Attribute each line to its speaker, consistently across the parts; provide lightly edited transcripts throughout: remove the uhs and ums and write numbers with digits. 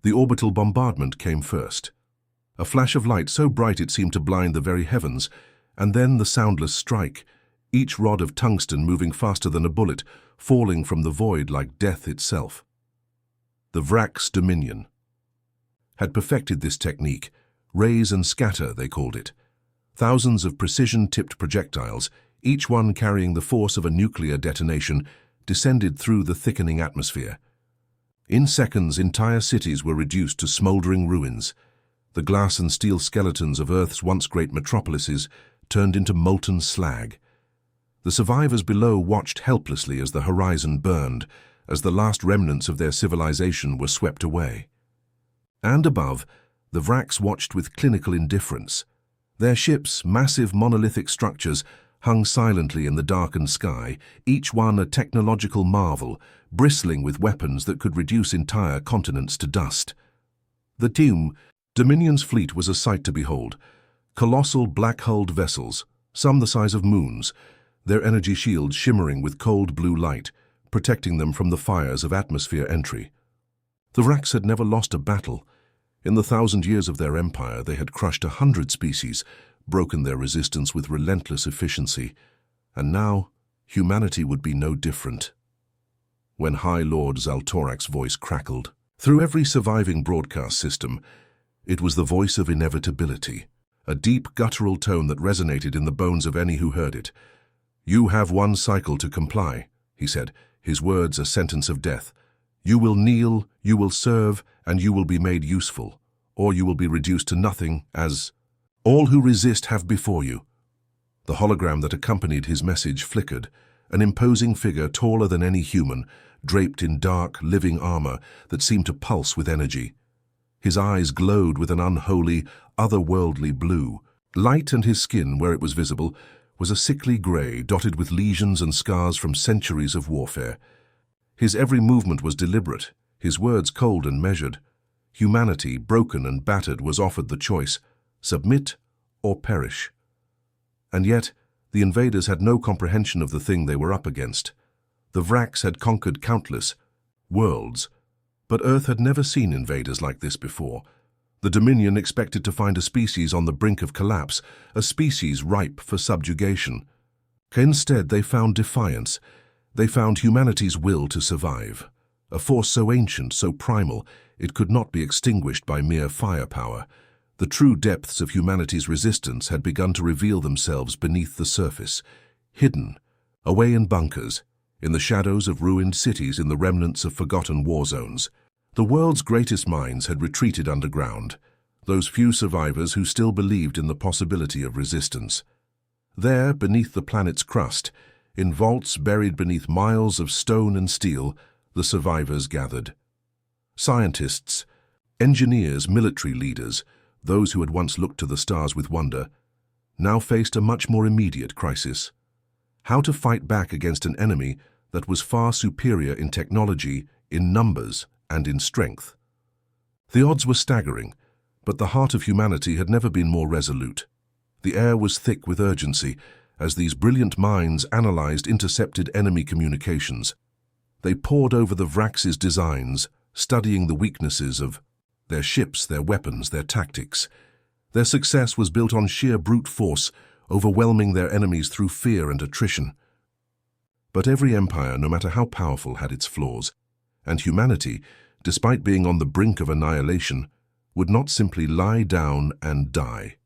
Speaker 1: The orbital bombardment came first. A flash of light so bright it seemed to blind the very heavens, and then the soundless strike, each rod of tungsten moving faster than a bullet, falling from the void like death itself. The Vrak's dominion had perfected this technique. Raise and scatter, they called it. Thousands of precision-tipped projectiles, each one carrying the force of a nuclear detonation, descended through the thickening atmosphere. In seconds, entire cities were reduced to smoldering ruins. The glass and steel skeletons of Earth's once great metropolises turned into molten slag. The survivors below watched helplessly as the horizon burned, as the last remnants of their civilization were swept away. And above, the Vraks watched with clinical indifference. Their ships, massive monolithic structures, hung silently in the darkened sky, each one a technological marvel, bristling with weapons that could reduce entire continents to dust. The Dominion's fleet was a sight to behold. Colossal black-hulled vessels, some the size of moons, their energy shields shimmering with cold blue light, protecting them from the fires of atmosphere entry. The Vraks had never lost a battle. In the 1,000 years of their empire, they had crushed 100 species, broken their resistance with relentless efficiency, and now humanity would be no different. When High Lord Zaltorak's voice crackled, through every surviving broadcast system, it was the voice of inevitability, a deep guttural tone that resonated in the bones of any who heard it. "You have one cycle to comply," he said, his words a sentence of death. "You will kneel, you will serve, and you will be made useful, or you will be reduced to nothing as all who resist have before you." The hologram that accompanied his message flickered, an imposing figure taller than any human, draped in dark, living armor that seemed to pulse with energy. His eyes glowed with an unholy, otherworldly blue. Light, and his skin, where it was visible, was a sickly gray, dotted with lesions and scars from centuries of warfare. His every movement was deliberate, his words cold and measured. Humanity, broken and battered, was offered the choice: submit or perish. And yet, the invaders had no comprehension of the thing they were up against. The Vraks had conquered countless worlds, but Earth had never seen invaders like this before. The Dominion expected to find a species on the brink of collapse, a species ripe for subjugation. Instead, they found defiance. They found humanity's will to survive, a force so ancient, so primal, it could not be extinguished by mere firepower. The true depths of humanity's resistance had begun to reveal themselves beneath the surface, hidden, away in bunkers, in the shadows of ruined cities, in the remnants of forgotten war zones. The world's greatest minds had retreated underground, those few survivors who still believed in the possibility of resistance. There, beneath the planet's crust, in vaults buried beneath miles of stone and steel, the survivors gathered. Scientists, engineers, military leaders, those who had once looked to the stars with wonder, now faced a much more immediate crisis: how to fight back against an enemy that was far superior in technology, in numbers, and in strength. The odds were staggering, but the heart of humanity had never been more resolute. The air was thick with urgency as these brilliant minds analyzed intercepted enemy communications. They pored over the Vraks' designs, studying the weaknesses of their ships, their weapons, their tactics. Their success was built on sheer brute force, overwhelming their enemies through fear and attrition. But every empire, no matter how powerful, had its flaws, and humanity, despite being on the brink of annihilation, would not simply lie down and die.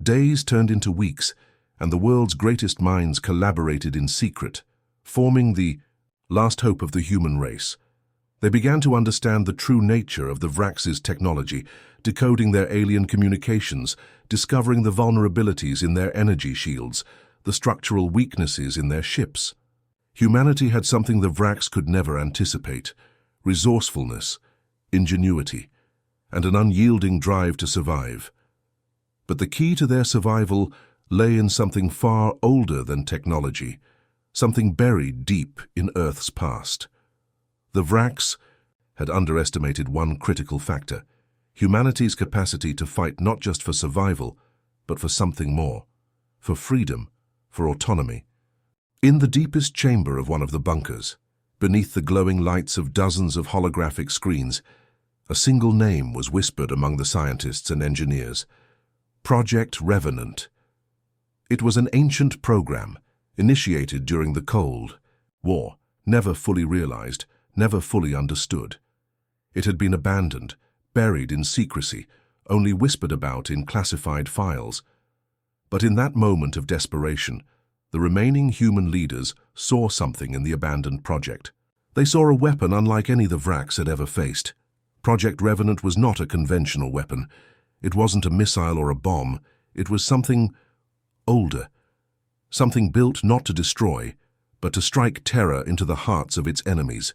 Speaker 1: Days turned into weeks, and the world's greatest minds collaborated in secret, forming the last hope of the human race. They began to understand the true nature of the Vraks' technology, decoding their alien communications, discovering the vulnerabilities in their energy shields, the structural weaknesses in their ships. Humanity had something the Vraks could never anticipate: resourcefulness, ingenuity, and an unyielding drive to survive. But the key to their survival lay in something far older than technology, something buried deep in Earth's past. The Vraks had underestimated one critical factor: humanity's capacity to fight not just for survival, but for something more, for freedom, for autonomy. In the deepest chamber of one of the bunkers, beneath the glowing lights of dozens of holographic screens, A single name was whispered among the scientists and engineers: Project Revenant. It was an ancient program, initiated during the Cold War, never fully realized, never fully understood. It had been abandoned, buried in secrecy, only whispered about in classified files. But in that moment of desperation, the remaining human leaders saw something in the abandoned project. They saw a weapon unlike any the Vracs had ever faced. Project Revenant was not a conventional weapon. It wasn't a missile or a bomb. It was something older. Something built not to destroy, but to strike terror into the hearts of its enemies.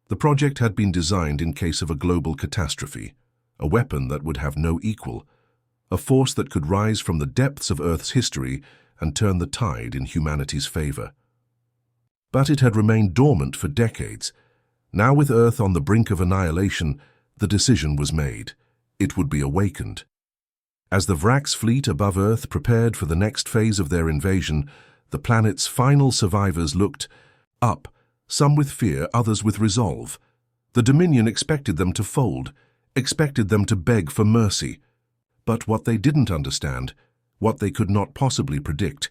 Speaker 1: The project had been designed in case of a global catastrophe, a weapon that would have no equal, a force that could rise from the depths of Earth's history and turn the tide in humanity's favor. But it had remained dormant for decades. Now, with Earth on the brink of annihilation, the decision was made. It would be awakened. As the Vracs' fleet above Earth prepared for the next phase of their invasion, the planet's final survivors looked up, some with fear, others with resolve. The Dominion expected them to fold, expected them to beg for mercy. But what they didn't understand, what they could not possibly predict,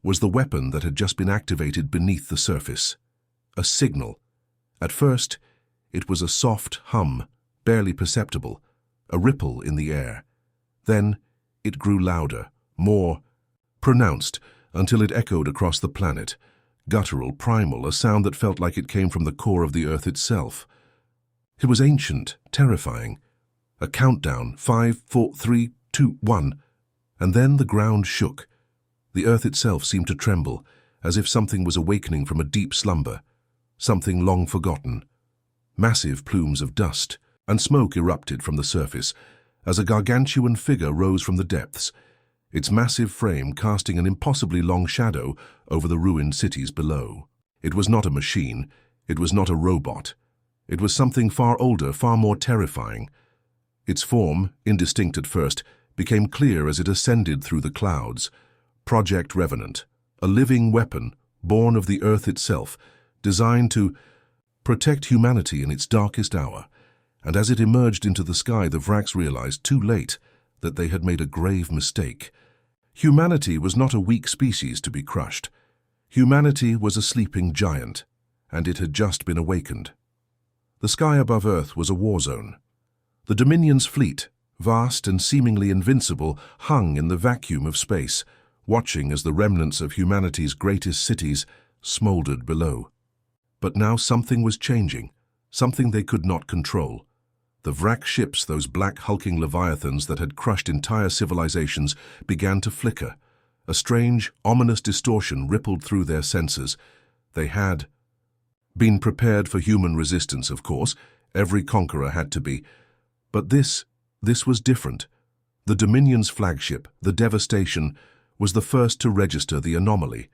Speaker 1: was the weapon that had just been activated beneath the surface. A signal. At first, it was a soft hum, barely perceptible, a ripple in the air. Then, it grew louder, more pronounced, until it echoed across the planet. Guttural, primal, a sound that felt like it came from the core of the Earth itself. It was ancient, terrifying. A countdown, 5, 4, 3, 2, 1. And then the ground shook. The Earth itself seemed to tremble, as if something was awakening from a deep slumber, something long forgotten. Massive plumes of dust and smoke erupted from the surface, as a gargantuan figure rose from the depths, its massive frame casting an impossibly long shadow over the ruined cities below. It was not a machine, it was not a robot. It was something far older, far more terrifying. Its form, indistinct at first, became clear as it ascended through the clouds. Project Revenant, a living weapon, born of the Earth itself, designed to protect humanity in its darkest hour. And as it emerged into the sky, the Vracs realized, too late, that they had made a grave mistake. Humanity was not a weak species to be crushed. Humanity was a sleeping giant, and it had just been awakened. The sky above Earth was a war zone. The Dominion's fleet, vast and seemingly invincible, hung in the vacuum of space, watching as the remnants of humanity's greatest cities smoldered below. But now something was changing, something they could not control. The Vrac ships, those black hulking leviathans that had crushed entire civilizations, began to flicker. A strange, ominous distortion rippled through their senses. They had been prepared for human resistance, of course. Every conqueror had to be. But this was different. The Dominion's flagship, the Devastation, was the first to register the anomaly.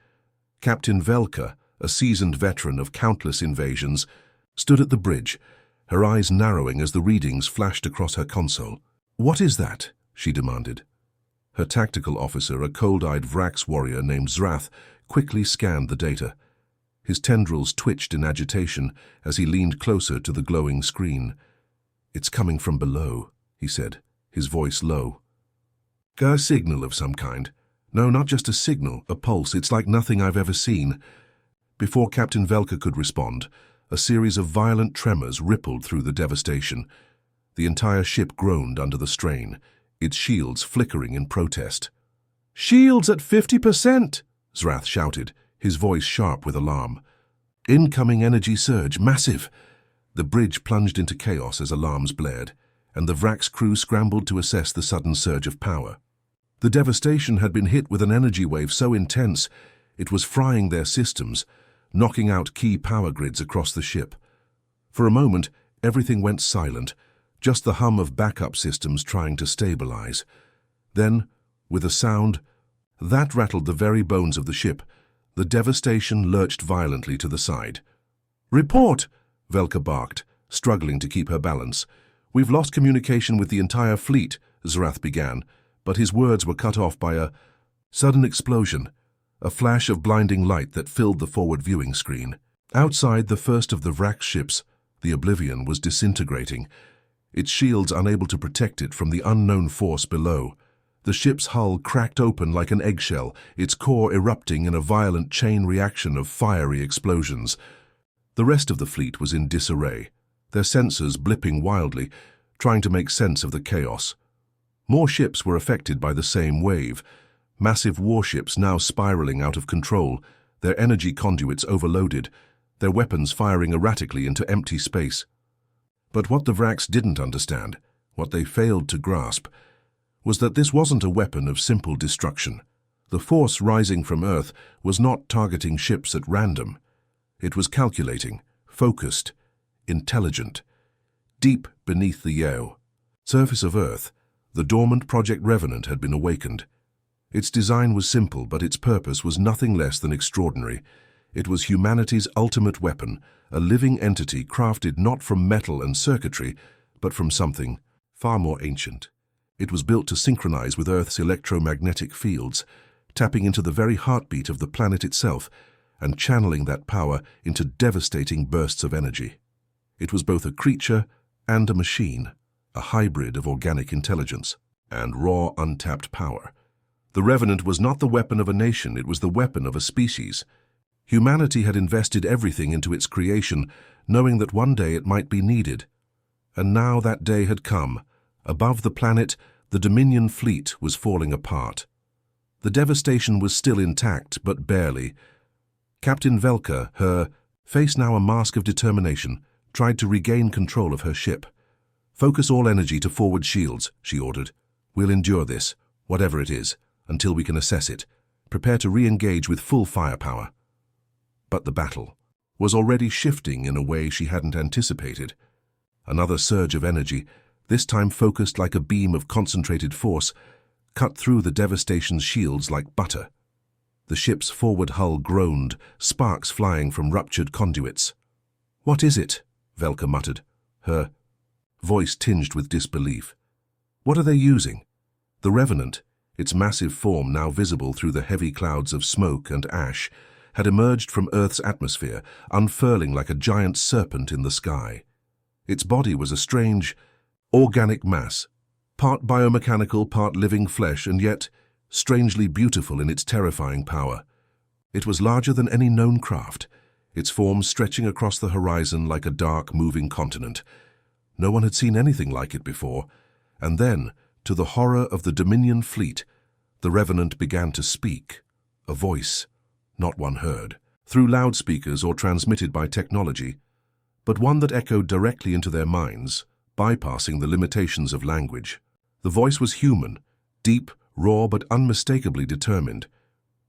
Speaker 1: Captain Velka, a seasoned veteran of countless invasions, stood at the bridge, her eyes narrowing as the readings flashed across her console. "What is that?" she demanded. Her tactical officer, a cold-eyed Vrax warrior named Xyphir, quickly scanned the data. His tendrils twitched in agitation as he leaned closer to the glowing screen. "It's coming from below," he said, his voice low. "A signal of some kind. No, not just a signal, a pulse. It's like nothing I've ever seen." Before Captain Velka could respond, a series of violent tremors rippled through the Devastation. The entire ship groaned under the strain, its shields flickering in protest. "Shields at 50%! Xyphir shouted, his voice sharp with alarm. "Incoming energy surge, massive!" The bridge plunged into chaos as alarms blared, and the Vrax crew scrambled to assess the sudden surge of power. The Devastation had been hit with an energy wave so intense it was frying their systems, knocking out key power grids across the ship. For a moment, everything went silent, just the hum of backup systems trying to stabilize. Then, with a sound that rattled the very bones of the ship, the Devastation lurched violently to the side. "Report!" Velka barked, struggling to keep her balance. "We've lost communication with the entire fleet," Xyphir began, but his words were cut off by a sudden explosion, a flash of blinding light that filled the forward viewing screen. Outside the first of the Vrax ships, the Oblivion was disintegrating. its shields unable to protect it from the unknown force below. The ship's hull cracked open like an eggshell, its core erupting in a violent chain reaction of fiery explosions. The rest of the fleet was in disarray, their sensors blipping wildly, trying to make sense of the chaos. More ships were affected by the same wave, massive warships now spiraling out of control, their energy conduits overloaded, their weapons firing erratically into empty space. But what the Vracs didn't understand, what they failed to grasp, was that this wasn't a weapon of simple destruction. The force rising from Earth was not targeting ships at random. It was calculating, focused, intelligent. Deep beneath the surface of Earth, the dormant Project Revenant had been awakened. Its design was simple, but its purpose was nothing less than extraordinary. It was humanity's ultimate weapon, a living entity crafted not from metal and circuitry, but from something far more ancient. It was built to synchronize with Earth's electromagnetic fields, tapping into the very heartbeat of the planet itself and channeling that power into devastating bursts of energy. It was both a creature and a machine, a hybrid of organic intelligence and raw, untapped power. The Revenant was not the weapon of a nation, it was the weapon of a species. Humanity had invested everything into its creation, knowing that one day it might be needed. And now that day had come. Above the planet, the Dominion fleet was falling apart. The devastation was still intact, but barely. Captain Velka, her face now a mask of determination, tried to regain control of her ship. "Focus all energy to forward shields," she ordered. "We'll endure this, whatever it is, until we can assess it. Prepare to re-engage with full firepower." But the battle was already shifting in a way she hadn't anticipated. Another surge of energy, this time focused like a beam of concentrated force, cut through the devastation's shields like butter. The ship's forward hull groaned, sparks flying from ruptured conduits. "What is it?" Velka muttered, her voice tinged with disbelief. "What are they using?" The Revenant, its massive form now visible through the heavy clouds of smoke and ash, had emerged from Earth's atmosphere, unfurling like a giant serpent in the sky. Its body was a strange, organic mass, part biomechanical, part living flesh, and yet strangely beautiful in its terrifying power. It was larger than any known craft, its form stretching across the horizon like a dark, moving continent. No one had seen anything like it before, and then, to the horror of the Dominion fleet, the Revenant began to speak, a voice, not one heard, through loudspeakers or transmitted by technology, but one that echoed directly into their minds, bypassing the limitations of language. The voice was human, deep, raw, but unmistakably determined.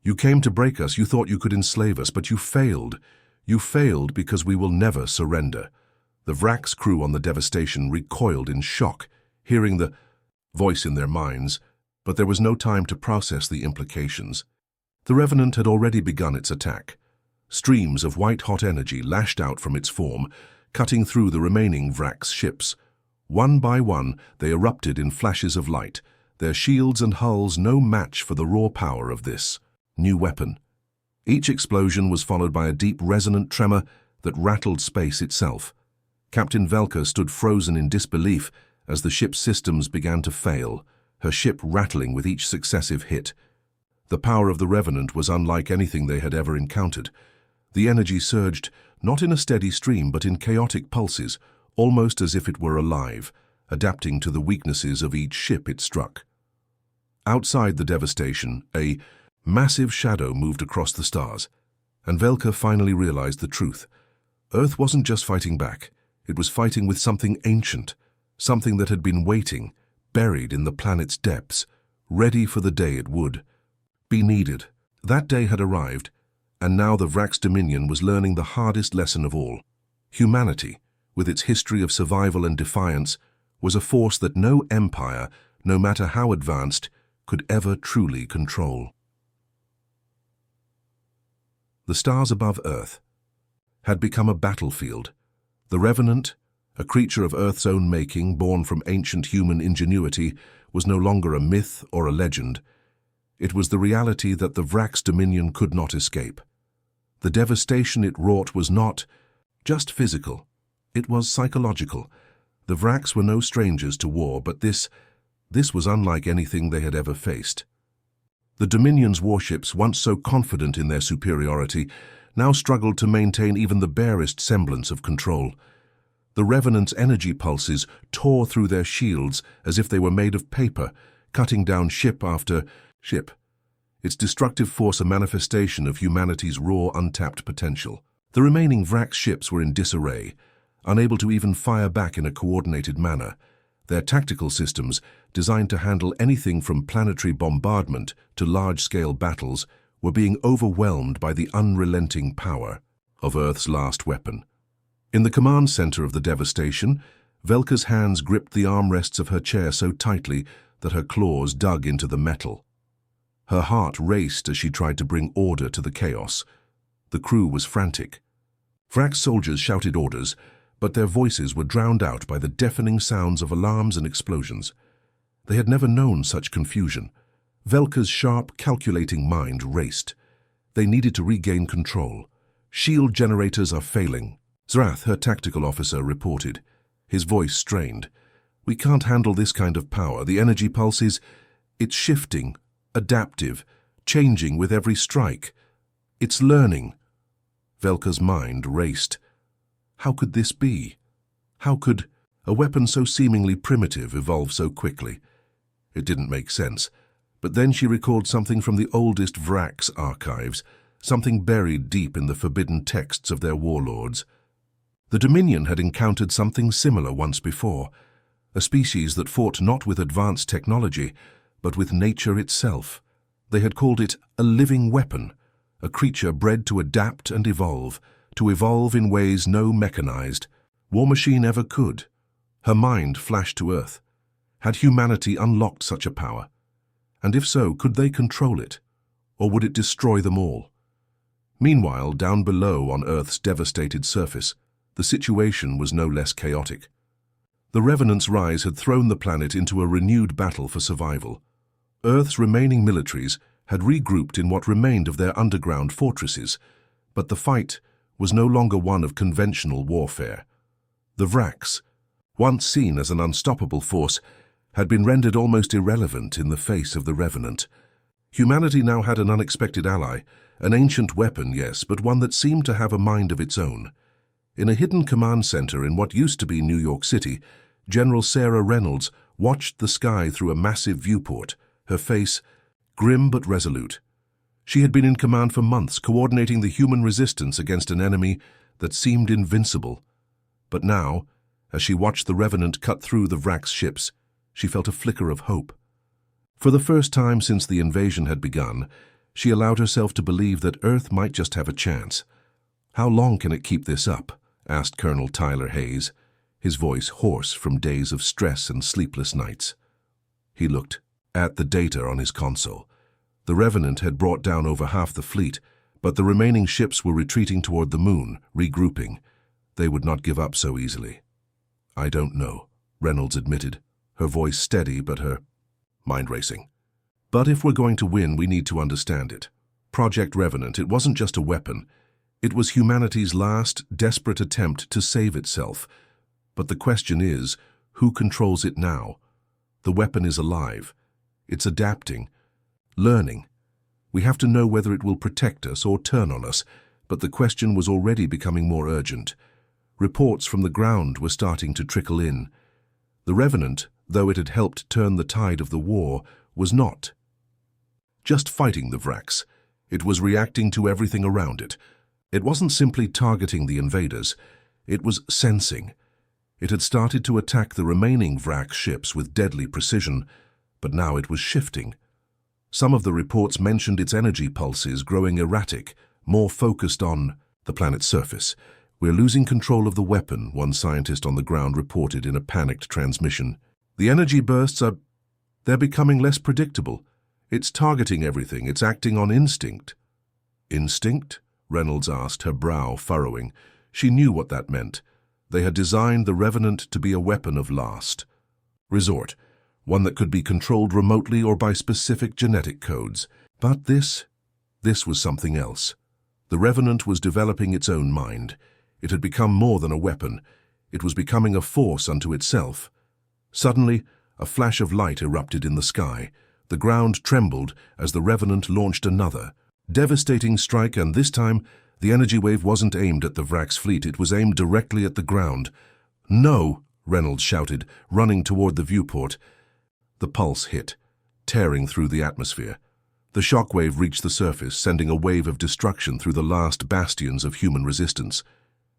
Speaker 1: "You came to break us, you thought you could enslave us, but you failed. You failed because we will never surrender." The Vracs crew on the devastation recoiled in shock, hearing the voice in their minds, but there was no time to process the implications. The Revenant had already begun its attack. Streams of white-hot energy lashed out from its form, cutting through the remaining Vracs ships. One by one, they erupted in flashes of light, their shields and hulls no match for the raw power of this new weapon. Each explosion was followed by a deep, resonant tremor that rattled space itself. Captain Velka stood frozen in disbelief as the ship's systems began to fail, her ship rattling with each successive hit. The power of the Revenant was unlike anything they had ever encountered. The energy surged, not in a steady stream, but in chaotic pulses, almost as if it were alive, adapting to the weaknesses of each ship it struck. Outside the devastation, a massive shadow moved across the stars, and Velka finally realized the truth. Earth wasn't just fighting back, it was fighting with something ancient, something that had been waiting, buried in the planet's depths, ready for the day it would be needed. That day had arrived, and now the Vracs Dominion was learning the hardest lesson of all. Humanity, with its history of survival and defiance, was a force that no empire, no matter how advanced, could ever truly control. The stars above Earth had become a battlefield. The Revenant, a creature of Earth's own making, born from ancient human ingenuity, was no longer a myth or a legend. It was the reality that the Vracs Dominion could not escape. The devastation it wrought was not just physical, it was psychological. The Vraks were no strangers to war, but this was unlike anything they had ever faced. The Dominion's warships, once so confident in their superiority, now struggled to maintain even the barest semblance of control. The Revenant's energy pulses tore through their shields as if they were made of paper, cutting down ship after ship. Its destructive force a manifestation of humanity's raw, untapped potential. The remaining Vrak ships were in disarray, unable to even fire back in a coordinated manner. Their tactical systems, designed to handle anything from planetary bombardment to large-scale battles, were being overwhelmed by the unrelenting power of Earth's last weapon. In the command center of the devastation, Velka's hands gripped the armrests of her chair so tightly that her claws dug into the metal. Her heart raced as she tried to bring order to the chaos. The crew was frantic. Vrak soldiers shouted orders, but their voices were drowned out by the deafening sounds of alarms and explosions. They had never known such confusion. Velka's sharp, calculating mind raced. They needed to regain control. Shield generators are failing. Zrath, her tactical officer, reported, his voice strained. We can't handle this kind of power. The energy pulses, it's shifting, adaptive, changing with every strike. It's learning. Velka's mind raced. How could this be? How could a weapon so seemingly primitive evolve so quickly? It didn't make sense. But then she recalled something from the oldest Vrak's archives, something buried deep in the forbidden texts of their warlords. The Dominion had encountered something similar once before, a species that fought not with advanced technology, but with nature itself. They had called it a living weapon, a creature bred to adapt and evolve in ways no mechanized war machine ever could. Her mind flashed to Earth. Had humanity unlocked such a power? And if so, could they control it? Or would it destroy them all? Meanwhile, down below on Earth's devastated surface, the situation was no less chaotic. The Revenant's rise had thrown the planet into a renewed battle for survival. Earth's remaining militaries had regrouped in what remained of their underground fortresses, but the fight was no longer one of conventional warfare. The Vraks, once seen as an unstoppable force, had been rendered almost irrelevant in the face of the Revenant. Humanity now had an unexpected ally, an ancient weapon, yes, but one that seemed to have a mind of its own. In a hidden command center in what used to be New York City, General Sarah Reynolds watched the sky through a massive viewport, her face grim but resolute. She had been in command for months, coordinating the human resistance against an enemy that seemed invincible. But now, as she watched the Revenant cut through the Vrak's ships, she felt a flicker of hope. For the first time since the invasion had begun, she allowed herself to believe that Earth might just have a chance. "How long can it keep this up?" asked Colonel Tyler Hayes, his voice hoarse from days of stress and sleepless nights. He looked at the data on his console. The Revenant had brought down over half the fleet, but the remaining ships were retreating toward the moon, regrouping. They would not give up so easily. "I don't know," Reynolds admitted, her voice steady but her mind racing. "But if we're going to win, we need to understand it. Project Revenant, it wasn't just a weapon. It was humanity's last, desperate attempt to save itself. But the question is, who controls it now? The weapon is alive. It's adapting, learning. We have to know whether it will protect us or turn on us, but the question was already becoming more urgent. Reports from the ground were starting to trickle in. The Revenant, though it had helped turn the tide of the war, was not just fighting the Vraks. It was reacting to everything around it. It wasn't simply targeting the invaders. It was sensing. It had started to attack the remaining Vrak ships with deadly precision, but now it was shifting. Some of the reports mentioned its energy pulses growing erratic, more focused on the planet's surface. "We're losing control of the weapon," one scientist on the ground reported in a panicked transmission. "The energy bursts they're becoming less predictable. It's targeting everything. It's acting on instinct." "Instinct?" Reynolds asked, her brow furrowing. She knew what that meant. They had designed the Revenant to be a weapon of last resort, one that could be controlled remotely or by specific genetic codes. But this was something else. The Revenant was developing its own mind. It had become more than a weapon. It was becoming a force unto itself. Suddenly, a flash of light erupted in the sky. The ground trembled as the Revenant launched another devastating strike, and this time, the energy wave wasn't aimed at the Vrax fleet, it was aimed directly at the ground. "No!" Reynolds shouted, running toward the viewport. The pulse hit, tearing through the atmosphere. The shockwave reached the surface, sending a wave of destruction through the last bastions of human resistance.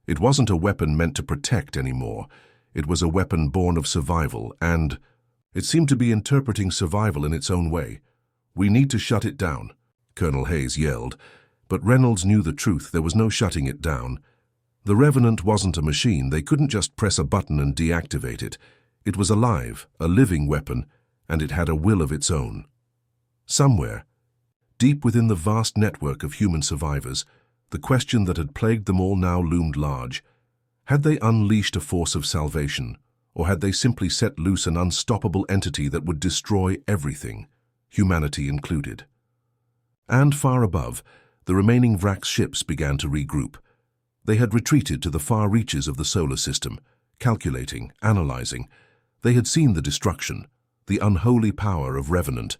Speaker 1: It wasn't a weapon meant to protect anymore. It was a weapon born of survival, and it seemed to be interpreting survival in its own way. "We need to shut it down," Colonel Hayes yelled. But Reynolds knew the truth. There was no shutting it down. The Revenant wasn't a machine. They couldn't just press a button and deactivate it. It was alive, a living weapon, and it had a will of its own. Somewhere, deep within the vast network of human survivors, the question that had plagued them all now loomed large. Had they unleashed a force of salvation, or had they simply set loose an unstoppable entity that would destroy everything, humanity included? And far above, the remaining Vrax ships began to regroup. They had retreated to the far reaches of the solar system, calculating, analyzing. They had seen the destruction, the unholy power of Revenant,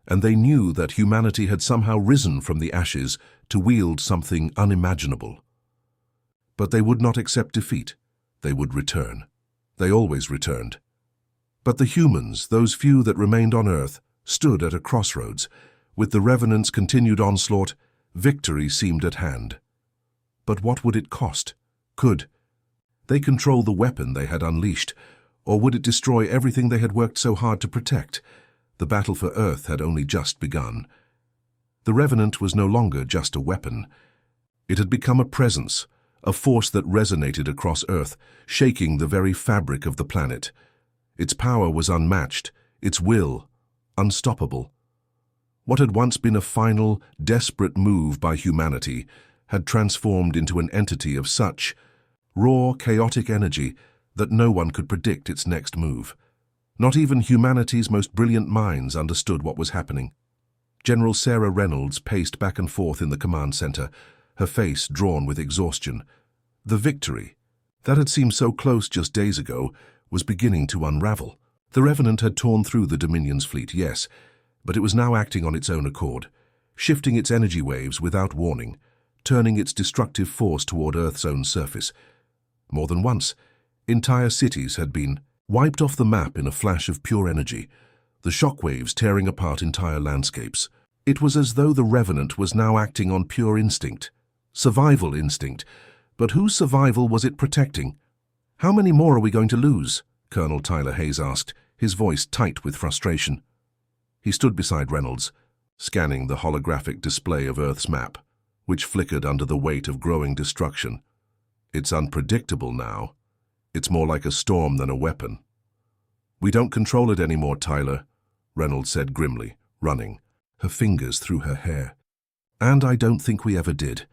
Speaker 1: and they knew that humanity had somehow risen from the ashes to wield something unimaginable. But they would not accept defeat. They would return. They always returned. But the humans, those few that remained on Earth, stood at a crossroads. With the Revenant's continued onslaught, victory seemed at hand. But what would it cost? Could they control the weapon they had unleashed, or would it destroy everything they had worked so hard to protect? The battle for Earth had only just begun. The Revenant was no longer just a weapon. It had become a presence, a force that resonated across Earth, shaking the very fabric of the planet. Its power was unmatched, its will unstoppable. What had once been a final, desperate move by humanity had transformed into an entity of such raw, chaotic energy that no one could predict its next move. Not even humanity's most brilliant minds understood what was happening. General Sarah Reynolds paced back and forth in the command center, her face drawn with exhaustion. The victory, that had seemed so close just days ago, was beginning to unravel. The Revenant had torn through the Dominion's fleet, yes, but it was now acting on its own accord, shifting its energy waves without warning, turning its destructive force toward Earth's own surface. More than once, entire cities had been wiped off the map in a flash of pure energy, the shockwaves tearing apart entire landscapes. It was as though the Revenant was now acting on pure instinct, survival instinct. But whose survival was it protecting? "How many more are we going to lose?" Colonel Tyler Hayes asked, his voice tight with frustration. He stood beside Reynolds, scanning the holographic display of Earth's map, which flickered under the weight of growing destruction. "It's unpredictable now. It's more like a storm than a weapon." "We don't control it anymore, Tyler," Reynolds said grimly, running, her fingers through her hair. "And I don't think we ever did."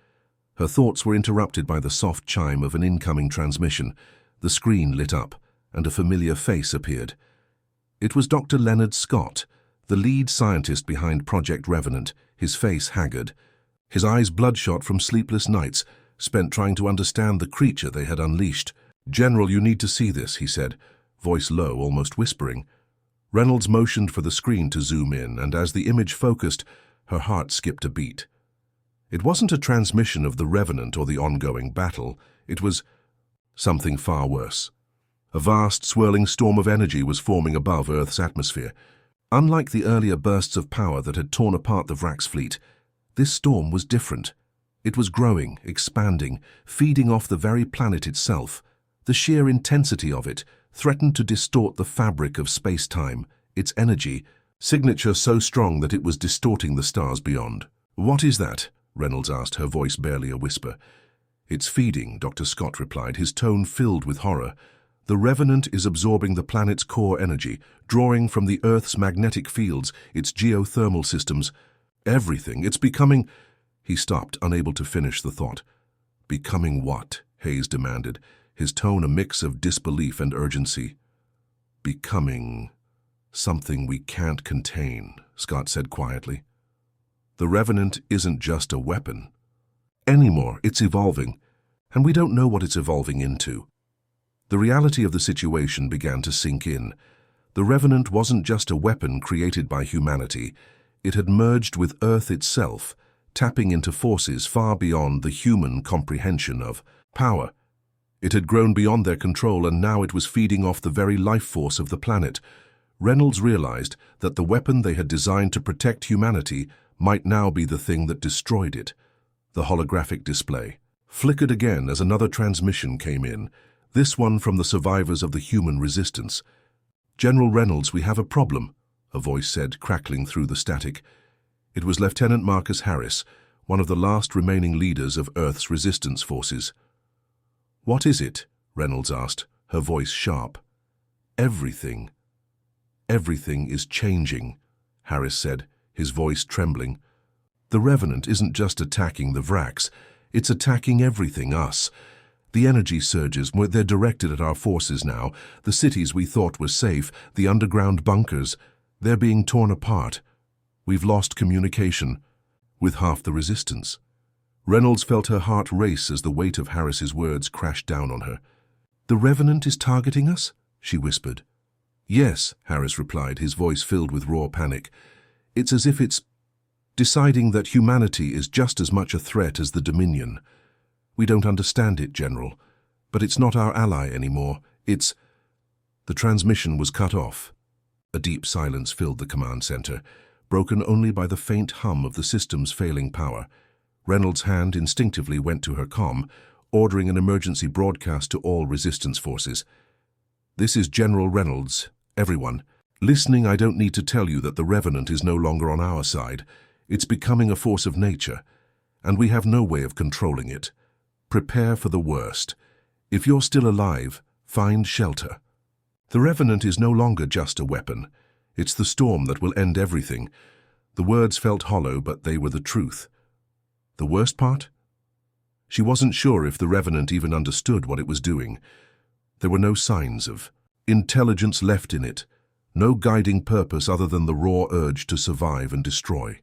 Speaker 1: Her thoughts were interrupted by the soft chime of an incoming transmission. The screen lit up, and a familiar face appeared. It was Dr. Leonard Scott, the lead scientist behind Project Revenant, his face haggard, his eyes bloodshot from sleepless nights spent trying to understand the creature they had unleashed. "General, you need to see this," he said, voice low, almost whispering. Reynolds motioned for the screen to zoom in, and as the image focused, her heart skipped a beat. It wasn't a transmission of the Revenant or the ongoing battle. It was something far worse. A vast, swirling storm of energy was forming above Earth's atmosphere. Unlike the earlier bursts of power that had torn apart the Vrax fleet, this storm was different. It was growing, expanding, feeding off the very planet itself. The sheer intensity of it threatened to distort the fabric of space-time, its energy, signature so strong that it was distorting the stars beyond. "What is that?" Reynolds asked, her voice barely a whisper. "It's feeding," Dr. Scott replied, his tone filled with horror. "The Revenant is absorbing the planet's core energy, drawing from the Earth's magnetic fields, its geothermal systems, everything. It's becoming—" He stopped, unable to finish the thought. "Becoming what?" Hayes demanded, his tone a mix of disbelief and urgency. "Becoming something we can't contain," Scott said quietly. "The Revenant isn't just a weapon. Anymore, it's evolving, and we don't know what it's evolving into." The reality of the situation began to sink in. The Revenant wasn't just a weapon created by humanity. It had merged with Earth itself, tapping into forces far beyond the human comprehension of power. It had grown beyond their control, and now it was feeding off the very life force of the planet. Reynolds realized that the weapon they had designed to protect humanity might now be the thing that destroyed it. The holographic display flickered again as another transmission came in, this one from the survivors of the human resistance. "General Reynolds, we have a problem," a voice said, crackling through the static. It was Lieutenant Marcus Harris, one of the last remaining leaders of Earth's resistance forces. "What is it?" Reynolds asked, her voice sharp. "Everything. Everything is changing," Harris said, his voice trembling. "The Revenant isn't just attacking the Vrax, it's attacking everything, us. The energy surges, they're directed at our forces now. The cities we thought were safe, the underground bunkers, they're being torn apart. We've lost communication with half the resistance." Reynolds felt her heart race as the weight of Harris's words crashed down on her. "The Revenant is targeting us?" she whispered. "Yes," Harris replied, his voice filled with raw panic. "It's as if it's deciding that humanity is just as much a threat as the Dominion. We don't understand it, General, but it's not our ally anymore. It's—" The transmission was cut off. A deep silence filled the command center, broken only by the faint hum of the system's failing power. Reynolds' hand instinctively went to her comm, ordering an emergency broadcast to all resistance forces. "This is General Reynolds. Everyone. Listening, I don't need to tell you that the Revenant is no longer on our side. It's becoming a force of nature, and we have no way of controlling it. Prepare for the worst. If you're still alive, find shelter. The Revenant is no longer just a weapon. It's the storm that will end everything." The words felt hollow, but they were the truth. The worst part? She wasn't sure if the Revenant even understood what it was doing. There were no signs of intelligence left in it, no guiding purpose other than the raw urge to survive and destroy.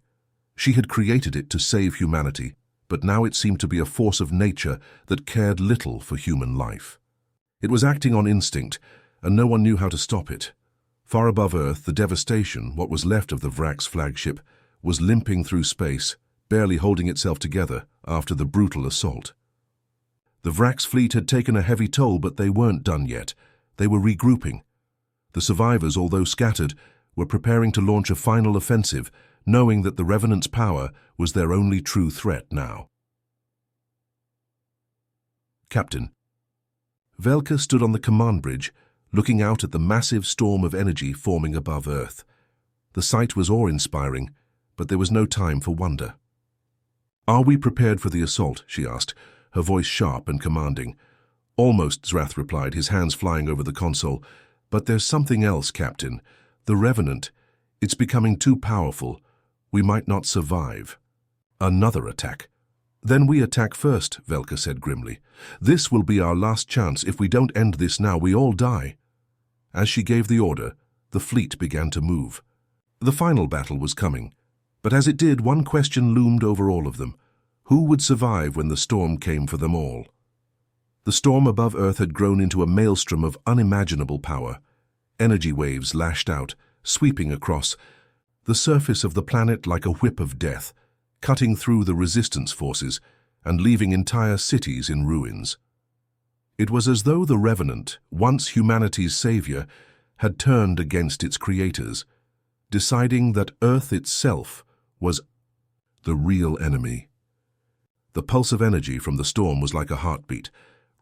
Speaker 1: She had created it to save humanity, but now it seemed to be a force of nature that cared little for human life. It was acting on instinct, and no one knew how to stop it. Far above Earth, the devastation, what was left of the Vrax flagship, was limping through space, barely holding itself together after the brutal assault. The Vrax fleet had taken a heavy toll, but they weren't done yet. They were regrouping. The survivors, although scattered, were preparing to launch a final offensive, knowing that the Revenant's power was their only true threat now. Captain. Velka stood on the command bridge, looking out at the massive storm of energy forming above Earth. The sight was awe-inspiring, but there was no time for wonder. "Are we prepared for the assault?" she asked, her voice sharp and commanding. "Almost," Zrath replied, his hands flying over the console. "But there's something else, Captain. The Revenant. It's becoming too powerful. We might not survive." "Another attack." "Then we attack first," Velka said grimly. "This will be our last chance. If we don't end this now, we all die." As she gave the order, the fleet began to move. The final battle was coming, but as it did, one question loomed over all of them. Who would survive when the storm came for them all? The storm above Earth had grown into a maelstrom of unimaginable power. Energy waves lashed out, sweeping across the surface of the planet like a whip of death, cutting through the resistance forces and leaving entire cities in ruins. It was as though the Revenant, once humanity's savior, had turned against its creators, deciding that Earth itself was the real enemy. The pulse of energy from the storm was like a heartbeat,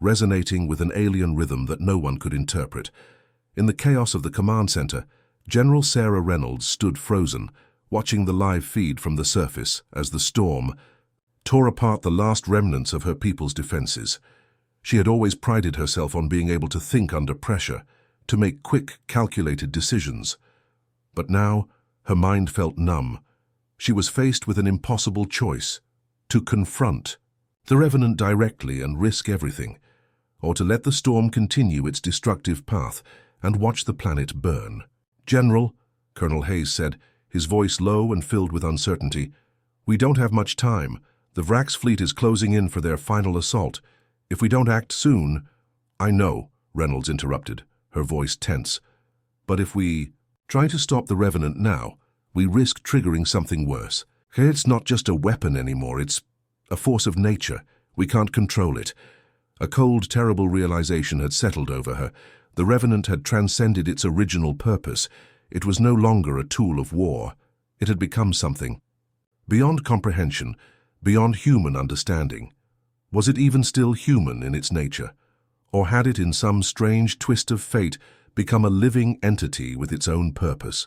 Speaker 1: resonating with an alien rhythm that no one could interpret. In the chaos of the command center, General Sarah Reynolds stood frozen, watching the live feed from the surface as the storm tore apart the last remnants of her people's defenses. She had always prided herself on being able to think under pressure, to make quick, calculated decisions. But now, her mind felt numb. She was faced with an impossible choice: to confront the Revenant directly and risk everything, or to let the storm continue its destructive path and watch the planet burn. "General," Colonel Hayes said, his voice low and filled with uncertainty, "we don't have much time. The Vrax fleet is closing in for their final assault. If we don't act soon—" "I know," Reynolds interrupted, her voice tense. "But if we try to stop the Revenant now, we risk triggering something worse. It's not just a weapon anymore, it's a force of nature. We can't control it." A cold, terrible realization had settled over her. The Revenant had transcended its original purpose. It was no longer a tool of war. It had become something beyond comprehension, beyond human understanding. Was it even still human in its nature? Or had it, in some strange twist of fate, become a living entity with its own purpose?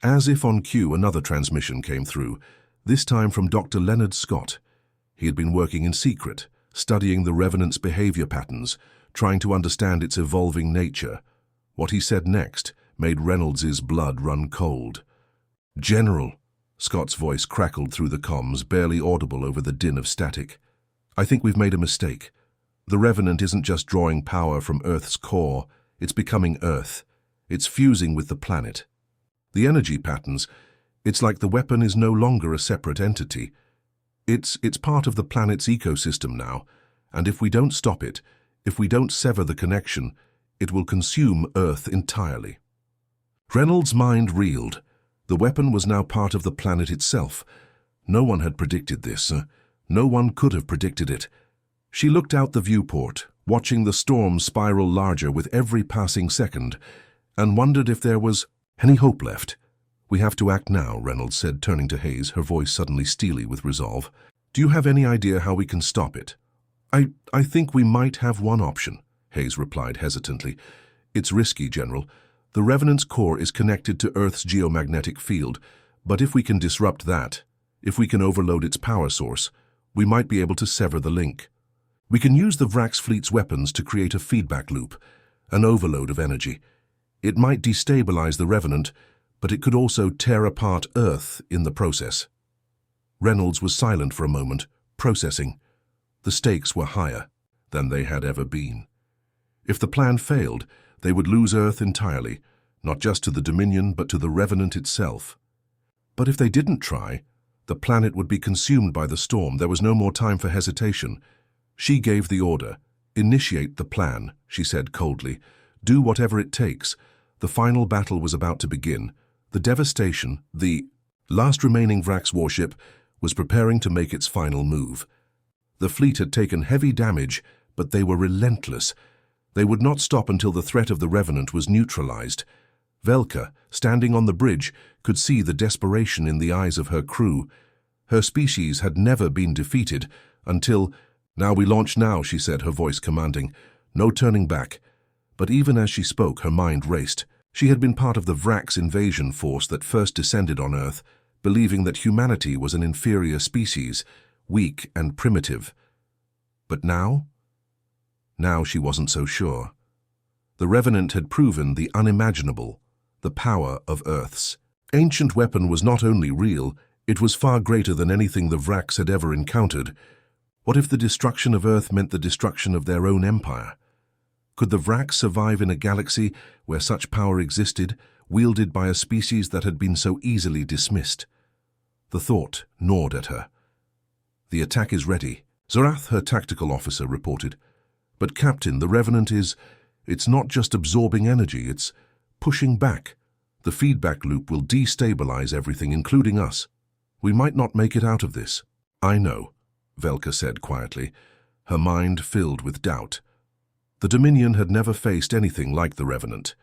Speaker 1: As if on cue, another transmission came through, this time from Dr. Leonard Scott. He had been working in secret, studying the Revenant's behavior patterns, trying to understand its evolving nature. What he said next made Reynolds's blood run cold. "General," Scott's voice crackled through the comms, barely audible over the din of static. "I think we've made a mistake. The Revenant isn't just drawing power from Earth's core, it's becoming Earth. It's fusing with the planet. The energy patterns, it's like the weapon is no longer a separate entity. It's part of the planet's ecosystem now, and if we don't stop it, if we don't sever the connection, it will consume Earth entirely." Reynolds' mind reeled. The weapon was now part of the planet itself. No one had predicted this. No one could have predicted it. She looked out the viewport, watching the storm spiral larger with every passing second, and wondered if there was any hope left. "We have to act now," Reynolds said, turning to Hayes, her voice suddenly steely with resolve. "Do you have any idea how we can stop it?" I think we might have one option," Hayes replied hesitantly. "It's risky, General. The Revenant's core is connected to Earth's geomagnetic field, but if we can disrupt that, if we can overload its power source, we might be able to sever the link. We can use the Vrax fleet's weapons to create a feedback loop, an overload of energy. It might destabilize the Revenant, but it could also tear apart Earth in the process." Reynolds was silent for a moment, processing. The stakes were higher than they had ever been. If the plan failed, they would lose Earth entirely, not just to the Dominion, but to the Revenant itself. But if they didn't try, the planet would be consumed by the storm. There was no more time for hesitation. She gave the order. "Initiate the plan," she said coldly. "Do whatever it takes." The final battle was about to begin. The devastation, the last remaining Vrax warship, was preparing to make its final move. The fleet had taken heavy damage, but they were relentless. They would not stop until the threat of the Revenant was neutralized. Velka, standing on the bridge, could see the desperation in the eyes of her crew. Her species had never been defeated until— "Now we launch now," she said, her voice commanding. No turning back. But even as she spoke, her mind raced. She had been part of the Vrax invasion force that first descended on Earth, believing that humanity was an inferior species, weak and primitive. But now? Now she wasn't so sure. The Revenant had proven the unimaginable, the power of Earth's ancient weapon was not only real, it was far greater than anything the Vrax had ever encountered. What if the destruction of Earth meant the destruction of their own empire? Could the Vrax survive in a galaxy where such power existed, wielded by a species that had been so easily dismissed? The thought gnawed at her. "The attack is ready," Zorath, her tactical officer, reported. "But Captain, the Revenant it's not just absorbing energy, it's pushing back. The feedback loop will destabilize everything, including us. We might not make it out of this." "I know," Velka said quietly, her mind filled with doubt. The Dominion had never faced anything like the Revenant.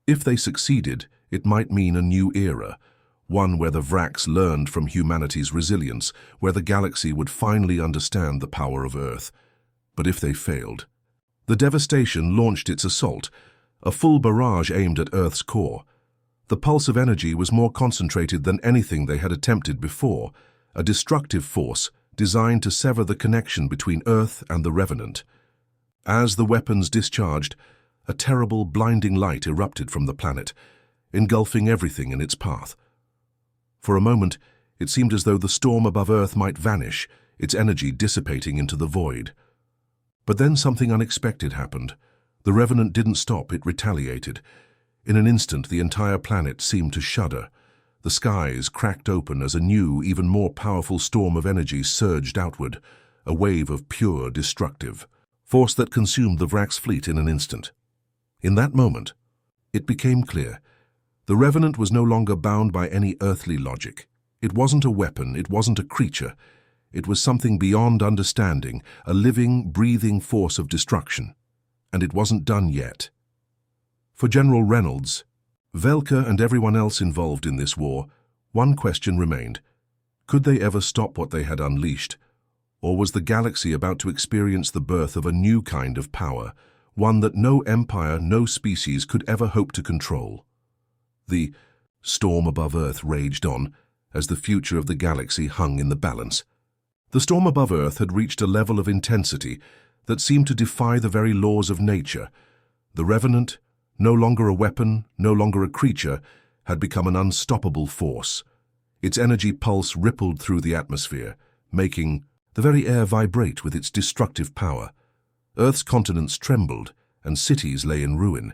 Speaker 1: If they succeeded, it might mean a new era, one where the Vrax learned from humanity's resilience, where the galaxy would finally understand the power of Earth. But if they failed? The devastation launched its assault, a full barrage aimed at Earth's core. The pulse of energy was more concentrated than anything they had attempted before, a destructive force designed to sever the connection between Earth and the Revenant. As the weapons discharged, a terrible, blinding light erupted from the planet, engulfing everything in its path. For a moment, it seemed as though the storm above Earth might vanish, its energy dissipating into the void. But then something unexpected happened. The Revenant didn't stop, it retaliated. In an instant, the entire planet seemed to shudder. The skies cracked open as a new, even more powerful storm of energy surged outward, a wave of pure, destructive force that consumed the Vrax fleet in an instant. In that moment, it became clear. The Revenant was no longer bound by any earthly logic. It wasn't a weapon, it wasn't a creature. It was something beyond understanding, a living, breathing force of destruction. And it wasn't done yet. For General Reynolds, Velka and everyone else involved in this war, one question remained. Could they ever stop what they had unleashed? Or was the galaxy about to experience the birth of a new kind of power, one that no empire, no species could ever hope to control? The storm above Earth raged on, as the future of the galaxy hung in the balance. The storm above Earth had reached a level of intensity that seemed to defy the very laws of nature. The Revenant, no longer a weapon, no longer a creature, had become an unstoppable force. Its energy pulse rippled through the atmosphere, making the very air vibrate with its destructive power. Earth's continents trembled, and cities lay in ruin.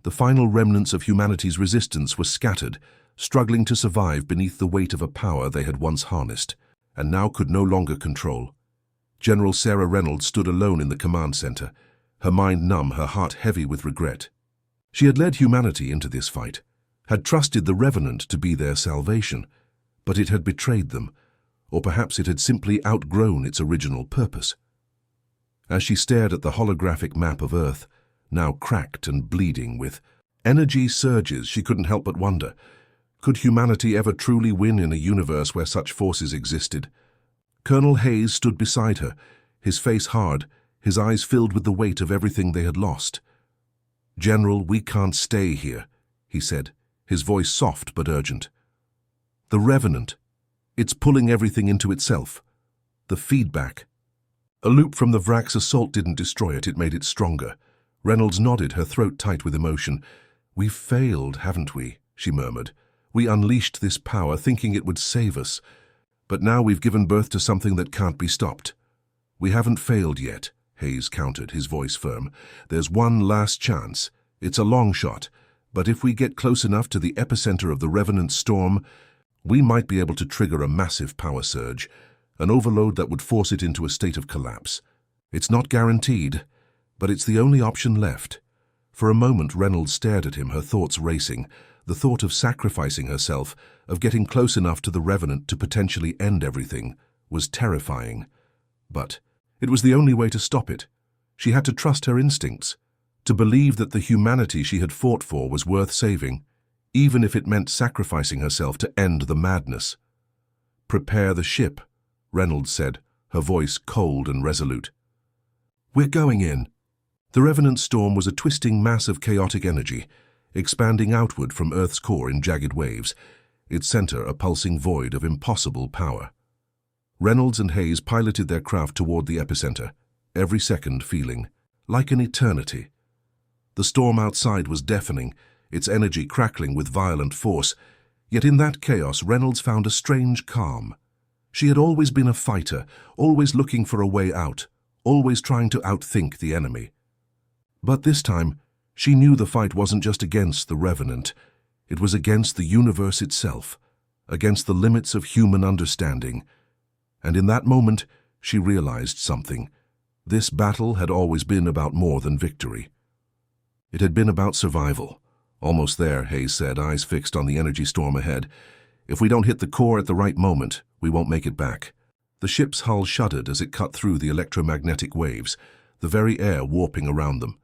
Speaker 1: The final remnants of humanity's resistance were scattered, struggling to survive beneath the weight of a power they had once harnessed, and now could no longer control. General Sarah Reynolds stood alone in the command center, her mind numb, her heart heavy with regret. She had led humanity into this fight, had trusted the Revenant to be their salvation, but it had betrayed them, or perhaps it had simply outgrown its original purpose. As she stared at the holographic map of Earth, now cracked and bleeding with energy surges, she couldn't help but wonder, could humanity ever truly win in a universe where such forces existed? Colonel Hayes stood beside her, his face hard, his eyes filled with the weight of everything they had lost. "General, we can't stay here," he said, his voice soft but urgent. "The Revenant, it's pulling everything into itself. The feedback." A loop from the Vrak's assault didn't destroy it, it made it stronger. Reynolds nodded, her throat tight with emotion. "We've failed, haven't we?" she murmured. "We unleashed this power, thinking it would save us. But now we've given birth to something that can't be stopped." "We haven't failed yet," Hayes countered, his voice firm. "There's one last chance. It's a long shot, but if we get close enough to the epicenter of the Revenant storm, we might be able to trigger a massive power surge, an overload that would force it into a state of collapse. It's not guaranteed, but it's the only option left." For a moment Reynolds stared at him, her thoughts racing. The thought of sacrificing herself, of getting close enough to the Revenant to potentially end everything, was terrifying. But it was the only way to stop it. She had to trust her instincts, to believe that the humanity she had fought for was worth saving, even if it meant sacrificing herself to end the madness. "Prepare the ship," Reynolds said, her voice cold and resolute. "We're going in." The Revenant storm was a twisting mass of chaotic energy, expanding outward from Earth's core in jagged waves, its center a pulsing void of impossible power. Reynolds and Hayes piloted their craft toward the epicenter, every second feeling like an eternity. The storm outside was deafening, its energy crackling with violent force, yet in that chaos Reynolds found a strange calm. She had always been a fighter, always looking for a way out, always trying to outthink the enemy. But this time, she knew the fight wasn't just against the Revenant, it was against the universe itself, against the limits of human understanding. And in that moment, she realized something. This battle had always been about more than victory. It had been about survival. "Almost there," Hayes said, eyes fixed on the energy storm ahead. "If we don't hit the core at the right moment, we won't make it back." The ship's hull shuddered as it cut through the electromagnetic waves, the very air warping around them.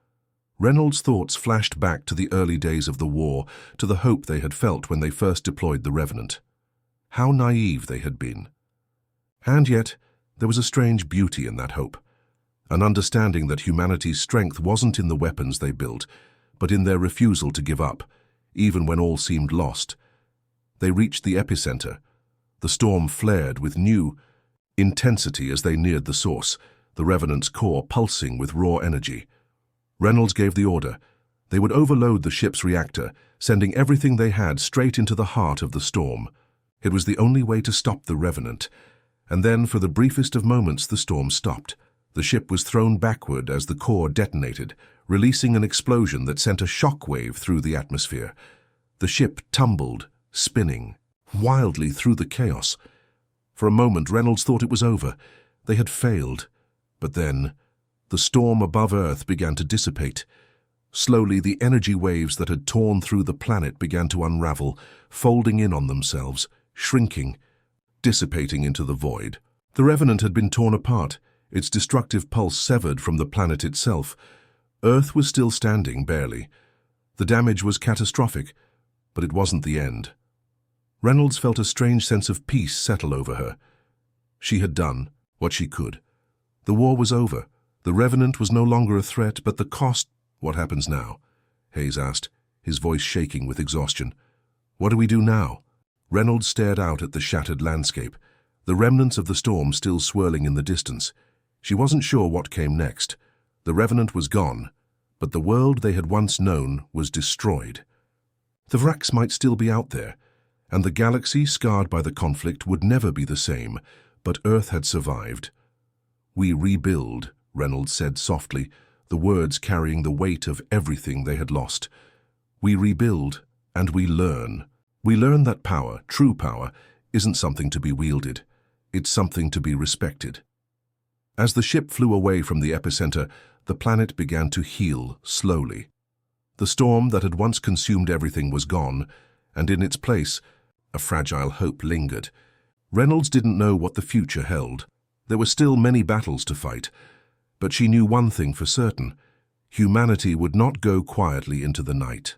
Speaker 1: Reynolds' thoughts flashed back to the early days of the war, to the hope they had felt when they first deployed the Revenant. How naive they had been. And yet, there was a strange beauty in that hope, an understanding that humanity's strength wasn't in the weapons they built, but in their refusal to give up, even when all seemed lost. They reached the epicenter. The storm flared with new intensity as they neared the source, the Revenant's core pulsing with raw energy. Reynolds gave the order. They would overload the ship's reactor, sending everything they had straight into the heart of the storm. It was the only way to stop the Revenant. And then, for the briefest of moments, the storm stopped. The ship was thrown backward as the core detonated, releasing an explosion that sent a shockwave through the atmosphere. The ship tumbled, spinning, wildly through the chaos. For a moment, Reynolds thought it was over. They had failed. But then, the storm above Earth began to dissipate. Slowly, the energy waves that had torn through the planet began to unravel, folding in on themselves, shrinking, dissipating into the void. The Revenant had been torn apart, its destructive pulse severed from the planet itself. Earth was still standing, barely. The damage was catastrophic, but it wasn't the end. Reynolds felt a strange sense of peace settle over her. She had done what she could. The war was over. The Revenant was no longer a threat, but the cost— "What happens now?" Hayes asked, his voice shaking with exhaustion. "What do we do now?" Reynolds stared out at the shattered landscape, the remnants of the storm still swirling in the distance. She wasn't sure what came next. The Revenant was gone, but the world they had once known was destroyed. The wrecks might still be out there, and the galaxy, scarred by the conflict, would never be the same, but Earth had survived. "We rebuild," Reynolds said softly, the words carrying the weight of everything they had lost. "We rebuild, and we learn. We learn that power, true power, isn't something to be wielded. It's something to be respected." As the ship flew away from the epicenter, the planet began to heal slowly. The storm that had once consumed everything was gone, and in its place, a fragile hope lingered. Reynolds didn't know what the future held. There were still many battles to fight, but she knew one thing for certain: humanity would not go quietly into the night.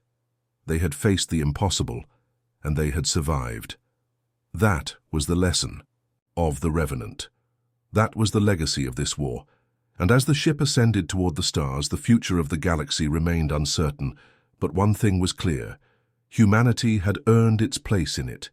Speaker 1: They had faced the impossible, and they had survived. That was the lesson of the Revenant. That was the legacy of this war. And as the ship ascended toward the stars, the future of the galaxy remained uncertain, but one thing was clear: humanity had earned its place in it.